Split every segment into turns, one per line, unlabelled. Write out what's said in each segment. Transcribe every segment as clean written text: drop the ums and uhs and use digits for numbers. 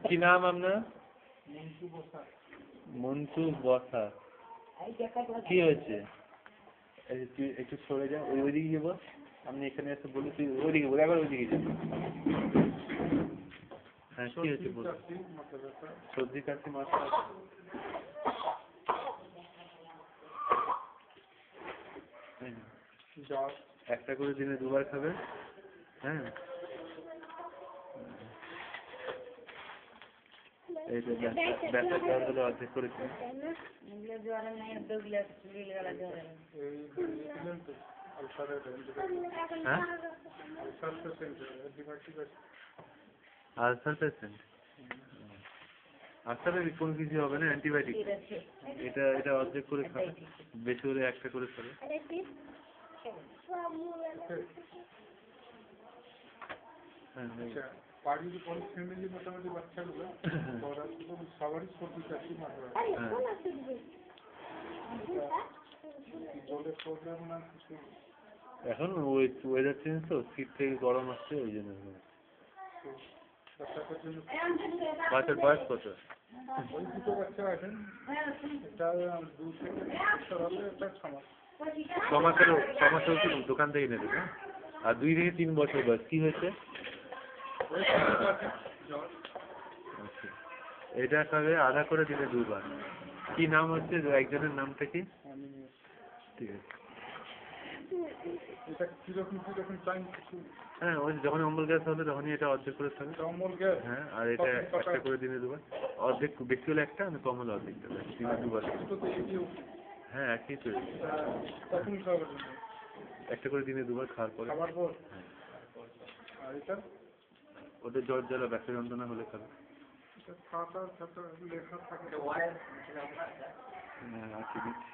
কি নাম আপনার? মন্টু বসা। কি হয়েছে? তুই একটু সরে যা, ওইদিকে গিয়ে বস। আপনি এখানে এসে বলি, তুই ওইদিকে বল, একবার ওইদিকে যা। হ্যাঁ, কি হয়েছে বল। সর্দি কাশি মাথা। একটা করে দিনে 2 বার খাবে। হ্যাঁ, এই তো ব্যথা জ্বর হলে অর্ধেক করে খাবে। হ্যাঁ, আলসার পেশেন্ট। আলসারের কোনো কিছু হবে না, অ্যান্টিবায়োটিক। এটা অর্ধেক করে খাবে, বেশি হলে একটা করে খাবে।
বাড়ির বড় ফ্যামিলি মোটামুটি বাচ্চাগুলো সবারই সর্দি কাশি মাথা জলের প্রবলেম না কিছু।
এখন ওয়েদার চেঞ্জ তো, শীত থেকে গরম আসছে, ওই জন্য। বাচ্চার বয়স কত?
ওই 2টো বাচ্চা আছেন, এটা 2 থেকে 3 বছর হবে, এটা 6 মাস।
6 মাসের ওষুধ দোকান থেকে নেবে না? আর 2 থেকে 3 বছর বয়স কি হয়েছে? এটা খাবে আধা করে দিলে 2 বার। কি নাম হচ্ছে একজনের নামটা কি? ঠিক আছে।
এটা কিরকম চাই কিছু?
হ্যাঁ, ওই যখন অম্বল গ্যাস হবে তখনই এটা অর্ধেক করে খাবে।
অম্বল গ্যাস?
হ্যাঁ, আর এটা একটা করে দিনে 2 বার। অর্ধেক বেশি হলে একটা, আমি কম হলে অর্ধেকটা, দিনে 2 বার। হ্যাঁ, একই তো।
কখন খাবার?
একটা করে দিনে 2 বার খাওয়ার পরে।
খাবার পর? আর এটা?
ওদের জ্বর জ্বালা ব্যথা যন্ত্রণা হলে খাবে।
খাতা লেখা থাকে।
হ্যাঁ, আছে দিচ্ছি।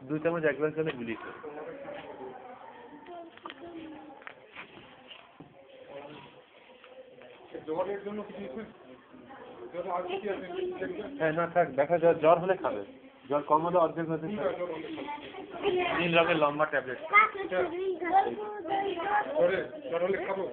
দু চামচ 1 গ্লাস জলে গুলি খাবে।
জ্বরের জন্য কিছু
হ্যাঁ, না থাক, দেখা যায় জ্বর হলে খাবে। জ্বর কম হলে অর্ধেক হতে নীল রঙের লম্বা ট্যাবলেট।
জ্বর হলে খাবো।